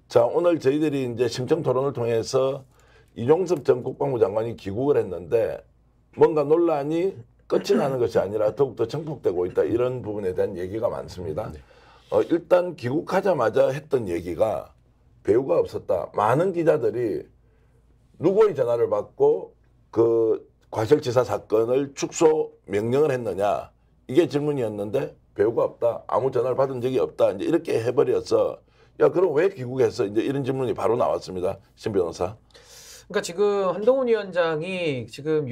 자, 오늘 저희들이 이제 심층 토론을 통해서 이종섭 전 국방부 장관이 귀국을 했는데 뭔가 논란이 끝이 나는 것이 아니라 더욱더 증폭되고 있다. 이런 부분에 대한 얘기가 많습니다. 일단 귀국하자마자 했던 얘기가 배우가 없었다. 많은 기자들이 누구의 전화를 받고 그 과실치사 사건을 축소 명령을 했느냐. 이게 질문이었는데 배우가 없다. 아무 전화를 받은 적이 없다. 이제 이렇게 해버려서 야, 그럼 왜 귀국했어? 이제 이런 질문이 바로 나왔습니다. 신 변호사. 그러니까 지금 한동훈 위원장이 지금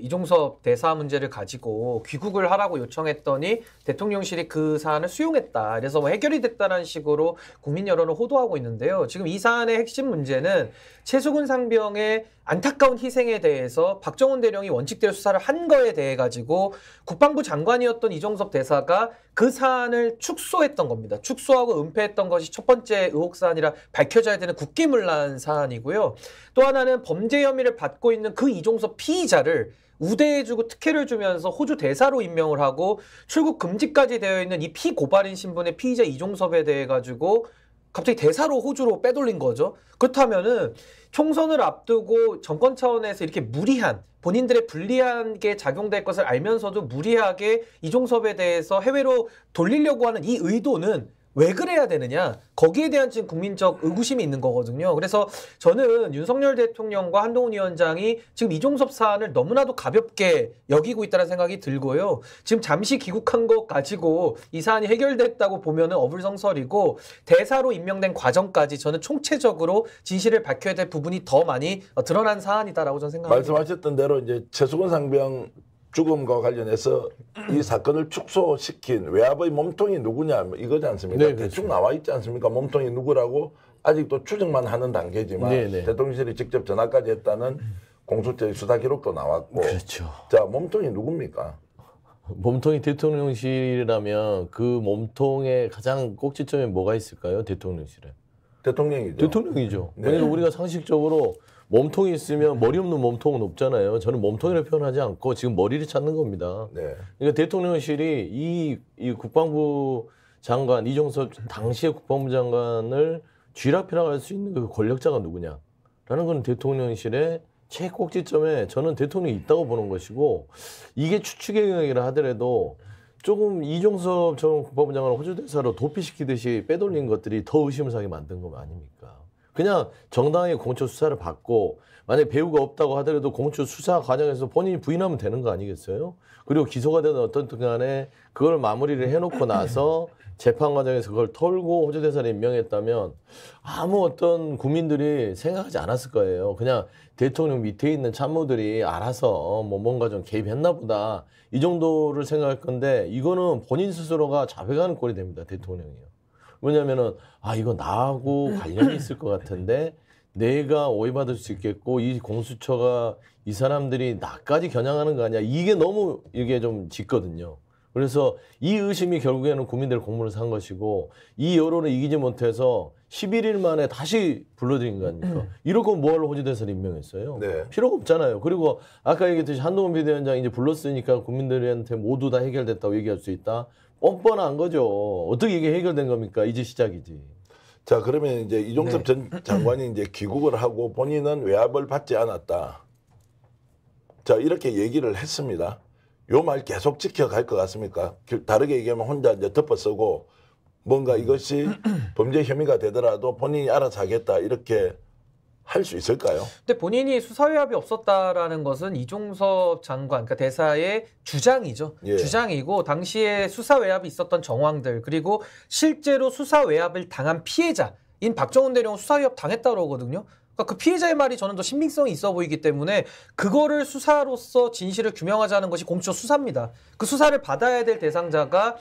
이종섭 대사 문제를 가지고 귀국을 하라고 요청했더니 대통령실이 그 사안을 수용했다. 그래서 뭐 해결이 됐다는 식으로 국민 여론을 호도하고 있는데요. 지금 이 사안의 핵심 문제는 최수근 상병의 안타까운 희생에 대해서 박정훈 대령이 원칙대로 수사를 한 거에 대해 가지고 국방부 장관이었던 이종섭 대사가 그 사안을 축소했던 겁니다. 축소하고 은폐했던 것이 첫 번째 의혹 사안이라 밝혀져야 되는 국기문란 사안이고요. 또 하나는 범죄 혐의를 받고 있는 그 이종섭 피의자를 우대해주고 특혜를 주면서 호주 대사로 임명을 하고 출국 금지까지 되어 있는 이 피고발인 신분의 피의자 이종섭에 대해 가지고 갑자기 대사로 호주로 빼돌린 거죠. 그렇다면은 총선을 앞두고 정권 차원에서 이렇게 무리한 본인들의 불리하게 작용될 것을 알면서도 무리하게 이종섭에 대해서 해외로 돌리려고 하는 이 의도는 왜 그래야 되느냐? 거기에 대한 지금 국민적 의구심이 있는 거거든요. 그래서 저는 윤석열 대통령과 한동훈 위원장이 지금 이종섭 사안을 너무나도 가볍게 여기고 있다는 생각이 들고요. 지금 잠시 귀국한 것 가지고 이 사안이 해결됐다고 보면은 어불성설이고 대사로 임명된 과정까지 저는 총체적으로 진실을 밝혀야 될 부분이 더 많이 드러난 사안이다라고 저는 생각합니다. 말씀하셨던 대로 이제 최수근 상병 죽음과 관련해서 이 사건을 축소시킨 외압의 몸통이 누구냐 이거지 않습니까? 네, 대충 나와 있지 않습니까? 몸통이 누구라고 아직도 추정만 하는 단계지만 네. 대통령실이 직접 전화까지 했다는 공수처의 수사 기록도 나왔고 그렇죠. 자, 몸통이 누굽니까? 몸통이 대통령실이라면 그 몸통의 가장 꼭지점에 뭐가 있을까요? 대통령실에. 대통령이죠. 대통령이죠. 네. 왜냐면 우리가 상식적으로 몸통이 있으면 머리 없는 몸통은 없잖아요. 저는 몸통이라고 표현하지 않고 지금 머리를 찾는 겁니다. 네. 그러니까 대통령실이 이 국방부 장관, 이종섭 당시의 국방부 장관을 쥐락펴락 할 수 있는 그 권력자가 누구냐라는 건 대통령실의 최꼭지점에 저는 대통령이 있다고 보는 것이고 이게 추측의 영역이라 하더라도 조금 이종섭 전 국방부 장관을 호주 대사로 도피시키듯이 빼돌린 것들이 더 의심을 사게 만든 거 아닙니까? 그냥 정당하게 공처 수사를 받고 만약에 배우가 없다고 하더라도 공처 수사 과정에서 본인이 부인하면 되는 거 아니겠어요? 그리고 기소가 되든 어떻든 간에 그걸 마무리를 해놓고 나서 재판 과정에서 그걸 털고 호주 대사를 임명했다면 아무 어떤 국민들이 생각하지 않았을 거예요. 그냥 대통령 밑에 있는 참모들이 알아서 뭐 뭔가 좀 개입했나 보다 이 정도를 생각할 건데 이거는 본인 스스로가 자백하는 꼴이 됩니다. 대통령이요. 왜냐면은 이거 나하고 관련이 있을 것 같은데 내가 오해받을 수 있겠고 이 공수처가 이 사람들이 나까지 겨냥하는 거 아니야. 이게 너무 이게 좀 짙거든요. 그래서 이 의심이 결국에는 국민들의 공분을 산 것이고 이 여론을 이기지 못해서 11일 만에 다시 불러들인 거 아닙니까? 이럴 거면 뭐하러 호주 대사를 임명했어요? 네. 필요가 없잖아요. 그리고 아까 얘기했듯이 한동훈 비대위원장 이제 불렀으니까 국민들한테 모두 다 해결됐다고 얘기할 수 있다. 뻔뻔한 거죠. 어떻게 이게 해결된 겁니까? 이제 시작이지. 자, 그러면 이제 이종섭 전 장관이 이제 귀국을 하고 본인은 외압을 받지 않았다. 자, 이렇게 얘기를 했습니다. 요 말 계속 지켜갈 것 같습니까? 다르게 얘기하면 혼자 이제 덮어쓰고 뭔가 이것이 범죄 혐의가 되더라도 본인이 알아서 하겠다 이렇게 할 수 있을까요? 근데 본인이 수사 외압이 없었다라는 것은 이종섭 장관, 그러니까 대사의 주장이죠. 예. 주장이고 당시에 수사 외압이 있었던 정황들 그리고 실제로 수사 외압을 당한 피해자인 박정훈 대령은 수사 외압 당했다고 그러거든요. 그러니까 그 피해자의 말이 저는 더 신빙성이 있어 보이기 때문에 그거를 수사로서 진실을 규명하자는 것이 공수처 수사입니다. 그 수사를 받아야 될 대상자가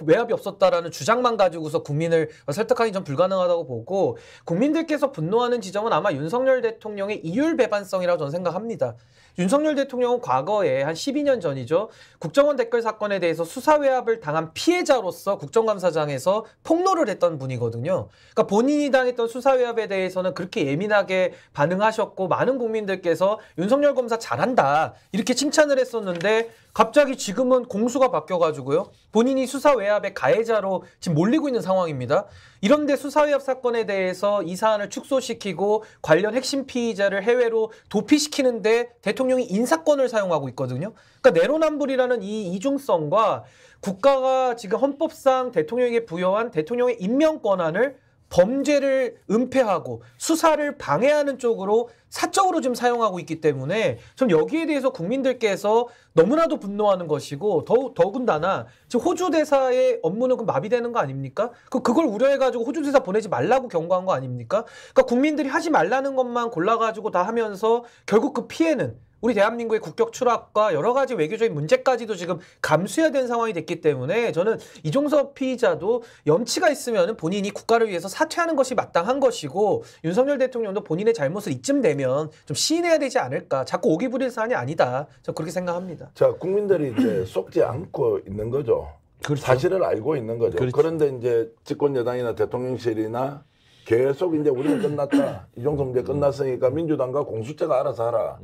외압이 없었다라는 주장만 가지고서 국민을 설득하기 전 불가능하다고 보고 국민들께서 분노하는 지점은 아마 윤석열 대통령의 이율배반성이라고 저는 생각합니다. 윤석열 대통령은 과거에 한 12년 전이죠. 국정원 댓글 사건에 대해서 수사 외압을 당한 피해자로서 국정감사장에서 폭로를 했던 분이거든요. 그러니까 본인이 당했던 수사 외압에 대해서는 그렇게 예민하게 좋게 반응하셨고 많은 국민들께서 윤석열 검사 잘한다 이렇게 칭찬을 했었는데 갑자기 지금은 공수가 바뀌어가지고요. 본인이 수사 외압의 가해자로 지금 몰리고 있는 상황입니다. 이런데 수사 외압 사건에 대해서 이 사안을 축소시키고 관련 핵심 피의자를 해외로 도피시키는데 대통령이 인사권을 사용하고 있거든요. 그러니까 내로남불이라는 이 이중성과 국가가 지금 헌법상 대통령에게 부여한 대통령의 임명 권한을 범죄를 은폐하고 수사를 방해하는 쪽으로 사적으로 지금 사용하고 있기 때문에 전 여기에 대해서 국민들께서 너무나도 분노하는 것이고 더군다나 지금 호주 대사의 업무는 그 마비되는 거 아닙니까? 그걸 우려해가지고 호주 대사 보내지 말라고 경고한 거 아닙니까? 그러니까 국민들이 하지 말라는 것만 골라가지고 다 하면서 결국 그 피해는 우리 대한민국의 국격 추락과 여러 가지 외교적인 문제까지도 지금 감수해야 되는 상황이 됐기 때문에 저는 이종섭 피의자도 염치가 있으면 본인이 국가를 위해서 사퇴하는 것이 마땅한 것이고 윤석열 대통령도 본인의 잘못을 이쯤 되면 좀 시인해야 되지 않을까. 자꾸 오기 부릴 사안이 아니다. 저는 그렇게 생각합니다. 자, 국민들이 이제 속지 않고 있는 거죠. 그렇죠. 사실을 알고 있는 거죠. 그렇죠. 그런데 이제 집권 여당이나 대통령실이나 계속 이제 우리는 끝났다. 이종섭 문제 끝났으니까 민주당과 공수처가 알아서 하라.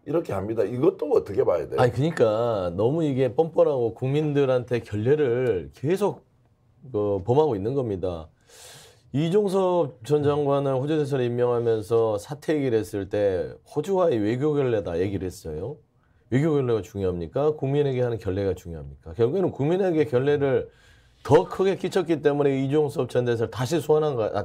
이렇게 합니다. 이것도 어떻게 봐야 돼요? 아니 그러니까 너무 이게 뻔뻔하고 국민들한테 결례를 계속 범하고 있는 겁니다. 이종섭 전 장관을 호주 대사로 임명하면서 사퇴 얘기를 했을 때 호주와의 외교 결례다 얘기를 했어요. 외교 결례가 중요합니까? 국민에게 하는 결례가 중요합니까? 결국에는 국민에게 결례를 더 크게 끼쳤기 때문에 이종섭 전 대사를 다시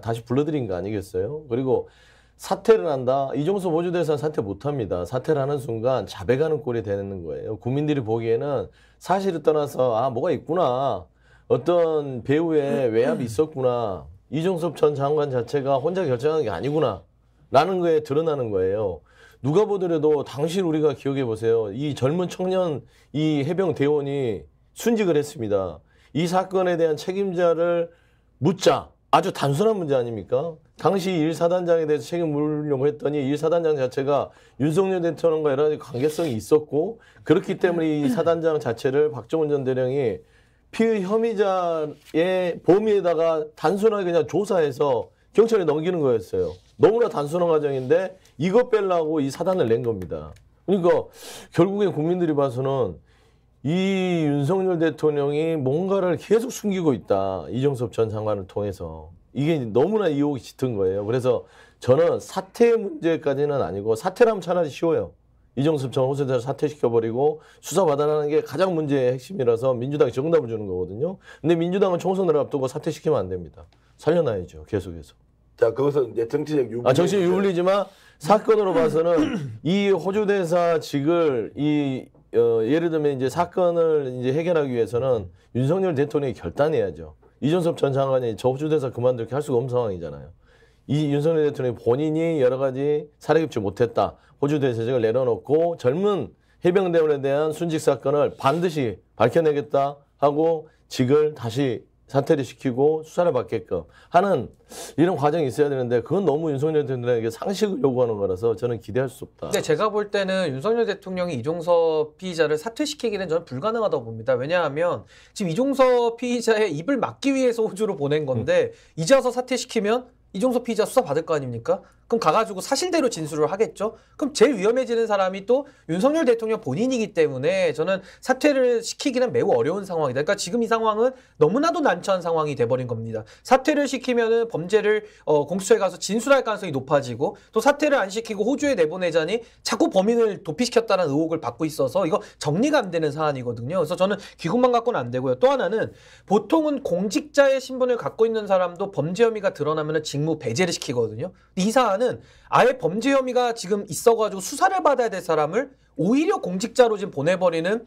다시 불러들인 거 아니겠어요? 그리고 사퇴를 한다. 이종섭 호주 대사는 사퇴 못합니다. 사퇴를 하는 순간 자백하는 꼴이 되는 거예요. 국민들이 보기에는 사실을 떠나서 뭐가 있구나. 어떤 배우의 외압이 있었구나. 이종섭 전 장관 자체가 혼자 결정하는 게 아니구나. 라는 거에 드러나는 거예요. 누가 보더라도 당시 우리가 기억해 보세요. 이 젊은 청년 이 해병 대원이 순직을 했습니다. 이 사건에 대한 책임자를 묻자. 아주 단순한 문제 아닙니까? 당시 1사단장에 대해서 책임 물으려고 했더니 1사단장 자체가 윤석열 대통령과 여러 가지 관계성이 있었고 그렇기 때문에 이 사단장 자체를 박정훈 전 대령이 피의 혐의자의 범위에다가 단순하게 그냥 조사해서 경찰에 넘기는 거였어요. 너무나 단순한 과정인데 이것 빼려고 이 사단을 낸 겁니다. 그러니까 결국에 국민들이 봐서는 이 윤석열 대통령이 뭔가를 계속 숨기고 있다. 이종섭 전 장관을 통해서. 이게 너무나 의혹이 짙은 거예요. 그래서 저는 사퇴 문제까지는 아니고 사퇴라면 차라리 쉬워요. 이종섭 전 호주 대사 사퇴시켜버리고 수사받아라는 게 가장 문제의 핵심이라서 민주당이 정답을 주는 거거든요. 근데 민주당은 총선을 앞두고 사퇴시키면 안 됩니다. 살려놔야죠. 계속해서. 자, 그것은 이제 정치적 유불리. 정치적 유불리지만 사건으로 봐서는 이 호주 대사직을 예를 들면 이제 사건을 이제 해결하기 위해서는 윤석열 대통령이 결단해야죠. 이종섭 전 장관이 저 호주 대사 그만두게 할 수가 없는 상황이잖아요. 이 윤석열 대통령이 본인이 여러 가지 사례 입증 못했다. 호주 대사직을 내려놓고 젊은 해병대원에 대한 순직 사건을 반드시 밝혀내겠다 하고 직을 다시 사퇴를 시키고 수사를 받게끔 하는 이런 과정이 있어야 되는데 그건 너무 윤석열 대통령에게 상식을 요구하는 거라서 저는 기대할 수 없다. 근데 제가 볼 때는 윤석열 대통령이 이종섭 피의자를 사퇴시키기는 저는 불가능하다고 봅니다. 왜냐하면 지금 이종섭 피의자의 입을 막기 위해서 호주로 보낸 건데 이제 와서 사퇴시키면 이종섭 피의자 수사 받을 거 아닙니까? 그럼 가가지고 사실대로 진술을 하겠죠? 그럼 제일 위험해지는 사람이 또 윤석열 대통령 본인이기 때문에 저는 사퇴를 시키기는 매우 어려운 상황이다. 그러니까 지금 이 상황은 너무나도 난처한 상황이 돼버린 겁니다. 사퇴를 시키면은 범죄를 공수처에 가서 진술할 가능성이 높아지고 또 사퇴를 안 시키고 호주에 내보내자니 자꾸 범인을 도피시켰다는 의혹을 받고 있어서 이거 정리가 안 되는 사안이거든요. 그래서 저는 귀국만 갖고는 안 되고요. 또 하나는 보통은 공직자의 신분을 갖고 있는 사람도 범죄 혐의가 드러나면 직무 배제를 시키거든요. 이 사안은 아예 범죄 혐의가 지금 있어가지고 수사를 받아야 될 사람을 오히려 공직자로 지금 보내버리는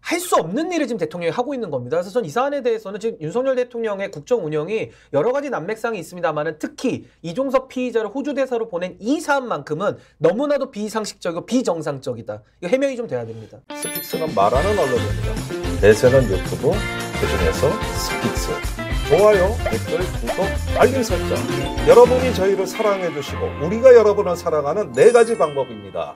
할 수 없는 일을 지금 대통령이 하고 있는 겁니다. 그래서 저는 이 사안에 대해서는 지금 윤석열 대통령의 국정 운영이 여러 가지 난맥상이 있습니다만은 특히 이종섭 피의자를 호주 대사로 보낸 이 사안만큼은 너무나도 비상식적이고 비정상적이다. 이거 해명이 좀 돼야 됩니다. 스픽스는 말하는 언론입니다. 대세는 유튜브, 그중에서 스픽스. 좋아요, 댓글, 구독, 알림 설정. 여러분이 저희를 사랑해 주시고 우리가 여러분을 사랑하는 4가지 방법입니다.